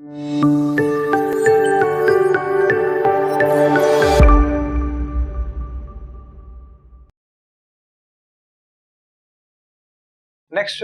Next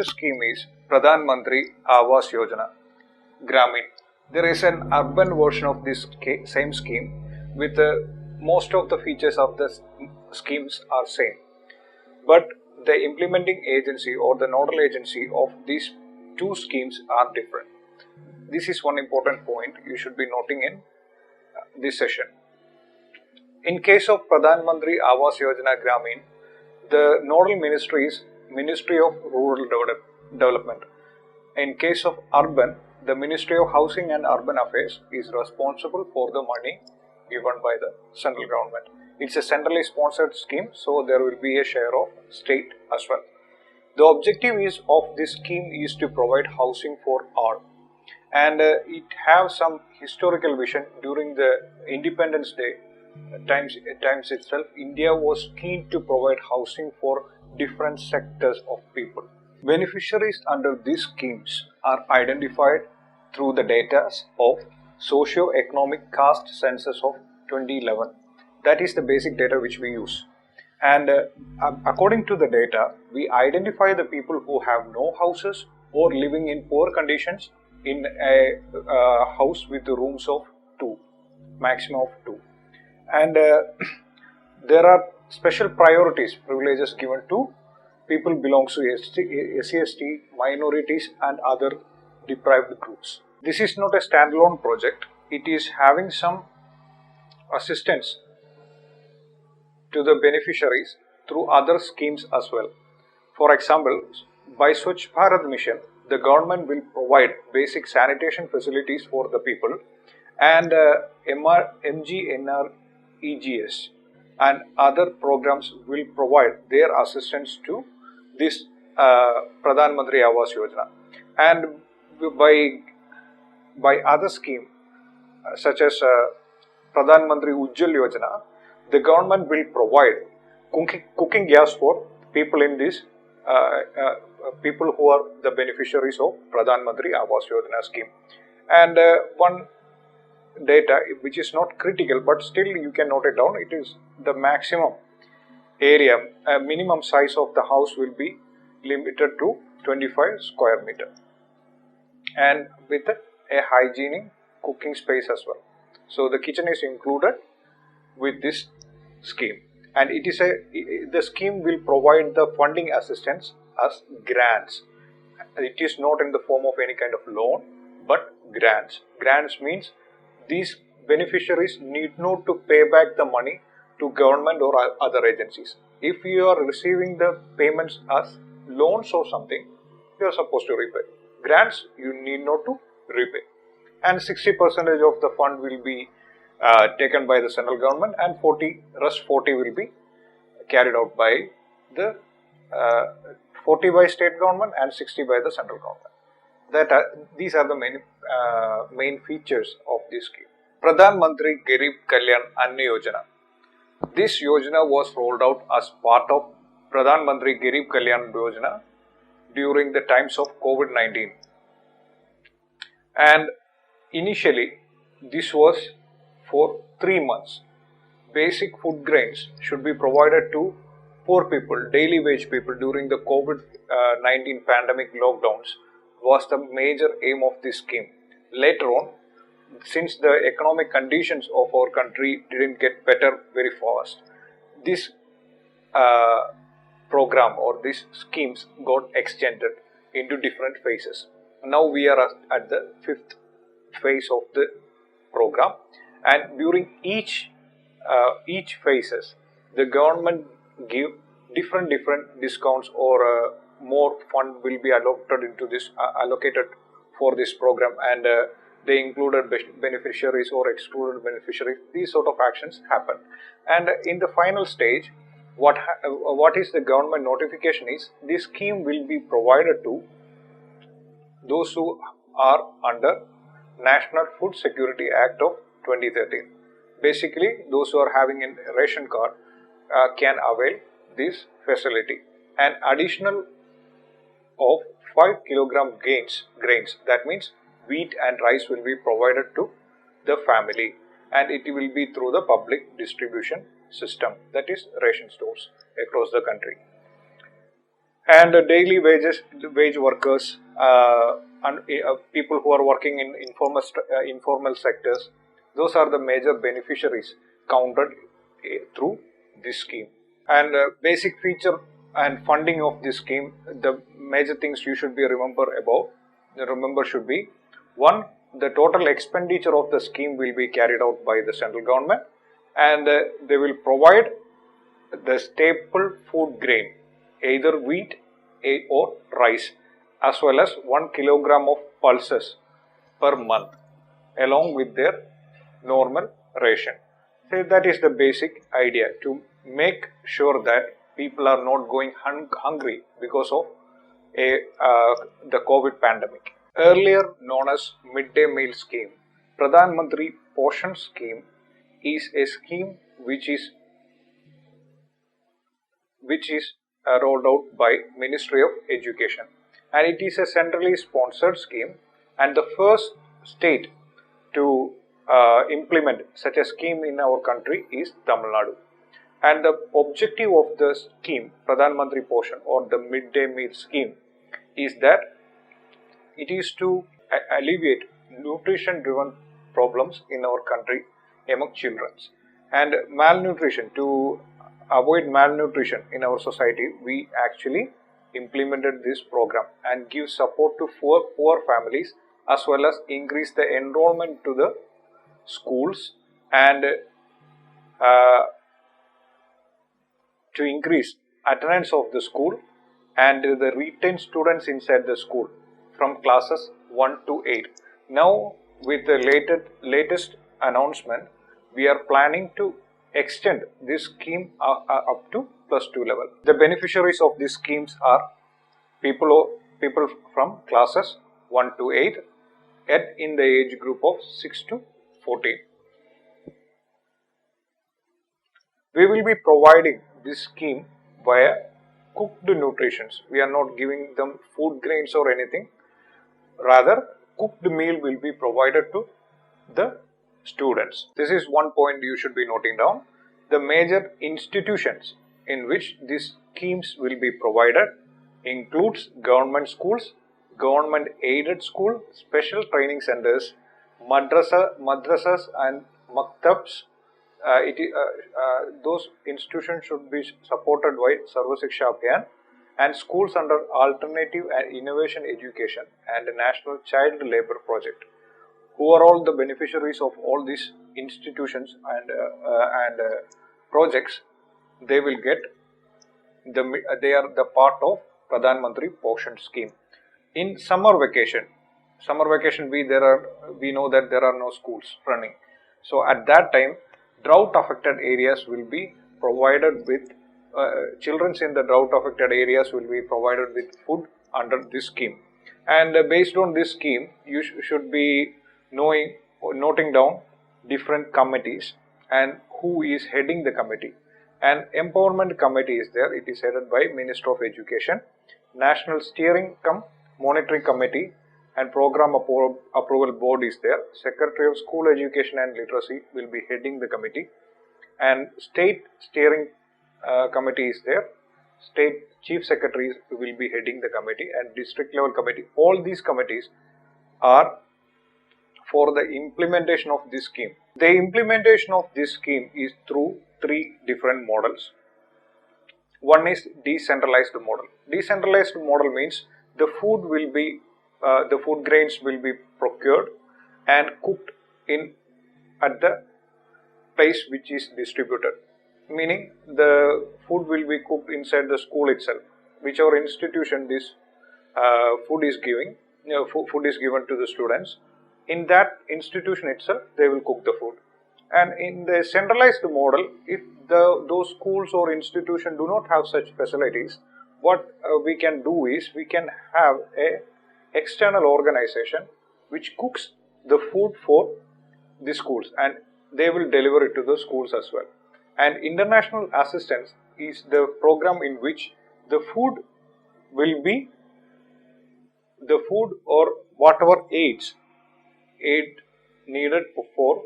scheme is Pradhan Mantri Awas Yojana Gramin. There is an urban version of this same scheme with most of the features of the schemes are same. But the implementing agency or the nodal agency of these two schemes are different. This is one important point you should be noting in this session. In case of Pradhan Mantri Awas Yojana Gramin, the nodal ministry is Ministry of Rural Development. In case of urban, the Ministry of Housing and Urban Affairs is responsible for the money given by the central government. It's a centrally sponsored scheme, so there will be a share of state as well. The objective of this scheme is to provide housing for all, and it has some historical vision. During the Independence Day times itself, India was keen to provide housing for different sectors of people. Beneficiaries under these schemes are identified through the data of socio-economic caste census of 2011. That is the basic data which we use. And according to the data, we identify the people who have no houses or living in poor conditions in a house with rooms of 2, maximum of 2. And there are special privileges given to people belongs to SC/ST, minorities and other deprived groups. This is not a standalone project. It is having some assistance to the beneficiaries through other schemes as well. For example, by Swachh Bharat Mission, the government will provide basic sanitation facilities for the people, and MGNREGS and other programs will provide their assistance to this Pradhan Mantri Awas Yojana. And by other scheme such as Pradhan Mantri Ujjwal Yojana, the government will provide cooking gas for people in this people who are the beneficiaries of Pradhan Mantri Awas Yojana scheme. And one data which is not critical, but still you can note it down. It is the maximum area, minimum size of the house will be limited to 25 square meter, and with a hygienic cooking space as well. So the kitchen is included with this scheme, and the scheme will provide the funding assistance as grants. It is not in the form of any kind of loan, but grants. Grants means these beneficiaries need not to pay back the money to government or other agencies. If you are receiving the payments as loans or something, you are supposed to repay. Grants, you need not to repay. And 60% of the fund will be taken by the central government, and 40 will be carried out by the 40 by state government and 60 by the central government. These are the main features of this scheme. Pradhan Mantri Garib Kalyan Anna Yojana. This Yojana was rolled out as part of Pradhan Mantri Garib Kalyan Yojana during the times of COVID-19. And initially, this was for 3 months. Basic food grains should be provided to poor people, daily wage people during the COVID-19 pandemic lockdowns was the major aim of this scheme. Later on, since the economic conditions of our country didn't get better very fast, this program or these schemes got extended into different phases. Now we are at the 5th phase of the program, and during each phases, the government give different discounts or more fund will be allocated for this program, and they included beneficiaries or excluded beneficiaries. These sort of actions happen, and in the final stage, what is the government notification is this scheme will be provided to those who are under National Food Security Act of 2013. Basically, those who are having a ration card can avail this facility. An additional of 5 kilogram grains, that means wheat and rice will be provided to the family, and it will be through the public distribution system, that is ration stores across the country. And daily wage workers, and people who are working in informal sectors, those are the major beneficiaries counted through this scheme. And basic feature and funding of this scheme, the major things you should be remember should be: one, the total expenditure of the scheme will be carried out by the central government, and they will provide the staple food grain, either wheat or rice, as well as 1 kilogram of pulses per month, along with their normal ration. So that is the basic idea, to make sure that people are not going hungry because of the COVID pandemic. Earlier known as midday meal scheme, Pradhan Mantri Poshan scheme is a scheme which is rolled out by Ministry of Education, and it is a centrally sponsored scheme, and the first state to implement such a scheme in our country is Tamil Nadu. And the objective of the scheme, Pradhan Mantri Poshan or the midday meal scheme, is that it is to alleviate nutrition driven problems in our country among children. And malnutrition, to avoid malnutrition in our society, we actually implemented this program and give support to poor families, as well as increase the enrollment to the schools, and to increase attendance of the school and the retained students inside the school from classes 1 to 8. Now, with the latest announcement, we are planning to extend this scheme up to +2 level. The beneficiaries of these schemes are people from classes 1 to 8 in the age group of 6 to 14. We will be providing this scheme via cooked nutritions. We are not giving them food grains or anything. Rather, cooked meal will be provided to the students. This is one point you should be noting down. The major institutions in which these schemes will be provided includes government schools, government aided school, special training centers, madrasas and maktabs. Those institutions should be supported by Sarva Shiksha Abhiyan, and schools under alternative and innovation education and the National Child Labour Project. Who are all the beneficiaries of all these institutions and projects? They will get they are the part of Pradhan Mantri Poshan scheme. In summer vacation we know that there are no schools running. So at that time, drought affected areas will be provided with children in the drought affected areas will be provided with food under this scheme. And based on this scheme, you should be noting down different committees and who is heading the committee. An empowerment committee is there. It is headed by Minister of Education. National Steering Monitoring Committee and Program Approval Board is there. Secretary of School Education and Literacy will be heading the committee, and State Steering Committee is there. State Chief Secretaries will be heading the committee, and district level committee. All these committees are for the implementation of this scheme. The implementation of this scheme is through 3 different models. One is decentralized model. Decentralized model means the food grains will be procured and cooked at the place which is distributed. Meaning the food will be cooked inside the school itself. Whichever institution this food is given to the students, in that institution itself they will cook the food. And in the centralized model, if those schools or institutions do not have such facilities, what we can do is we can have a external organization which cooks the food for the schools, and they will deliver it to the schools as well. And international assistance is the program in which the food or whatever aids aid needed for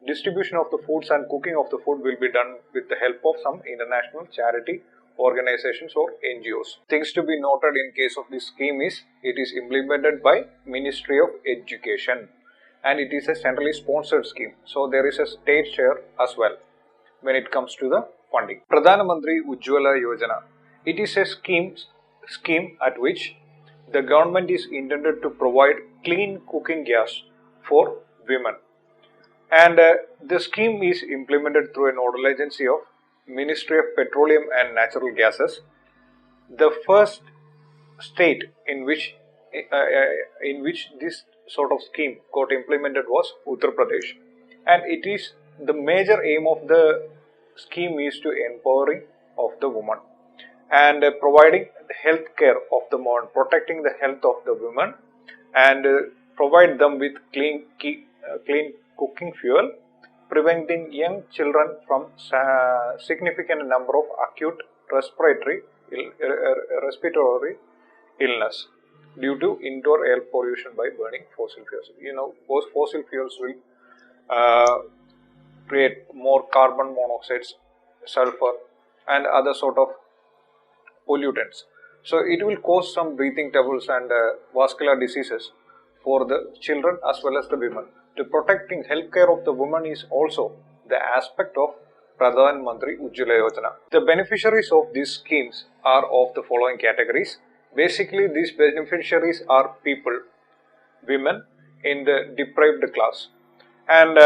distribution of the foods and cooking of the food will be done with the help of some international charity organizations or NGOs. Things to be noted in case of this scheme is it is implemented by Ministry of Education and it is a centrally sponsored scheme. So there is a state share as well when it comes to the funding. Pradhan Mantri Ujjwala Yojana. It is a scheme at which the government is intended to provide clean cooking gas for women. And the scheme is implemented through a nodal agency of Ministry of Petroleum and Natural Gases. The first state in which this sort of scheme got implemented was Uttar Pradesh, and it is the major aim of the scheme is to empowering of the woman and providing the health care of the woman, protecting the health of the women, and provide them with clean cooking fuel, preventing young children from significant number of acute respiratory illness due to indoor air pollution by burning fossil fuels. Those fossil fuels will create more carbon monoxides, sulfur, and other sort of pollutants. So it will cause some breathing troubles and vascular diseases for the children as well as the women. To protecting healthcare of the woman is also the aspect of Pradhan Mantri Ujjwala Yojana. The beneficiaries of these schemes are of the following categories. Basically, these beneficiaries are people, women in the deprived class, and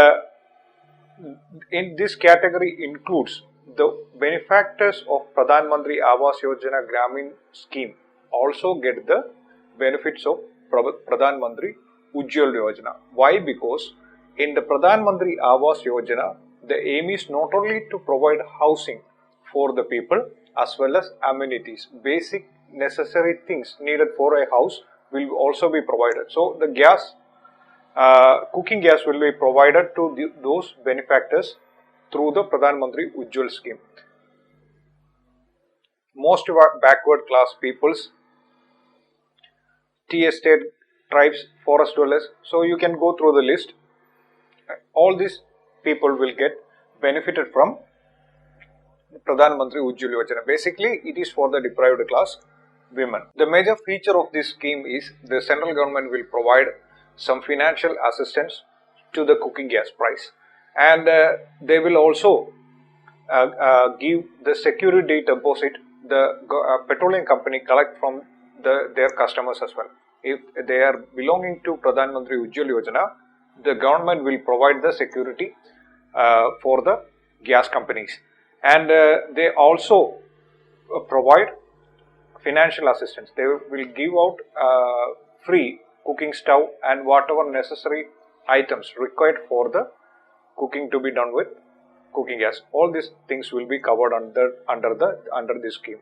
in this category includes the benefactors of Pradhan Mantri Awas Yojana Gramin scheme also get the benefits of Pradhan Mantri Ujjwala Yojana. Why? Because in the Pradhan Mantri Awas Yojana, the aim is not only to provide housing for the people as well as amenities. Basic necessary things needed for a house will also be provided. So the gas, cooking gas will be provided to those benefactors through the Pradhan Mantri Ujjwal scheme. Most backward class peoples, tea estate, tribes, forest dwellers. So you can go through the list. All these people will get benefited from Pradhan Mantri Ujjwala Yojana. Basically, it is for the deprived class women. The major feature of this scheme is the central government will provide some financial assistance to the cooking gas price, and they will also give the security deposit the petroleum company collect from their customers as well. If they are belonging to Pradhan Mantri Ujjwala Yojana, the government will provide the security for the gas companies, and they also provide financial assistance. They will give out free cooking stove and whatever necessary items required for the cooking to be done with cooking gas. All these things will be covered under this scheme.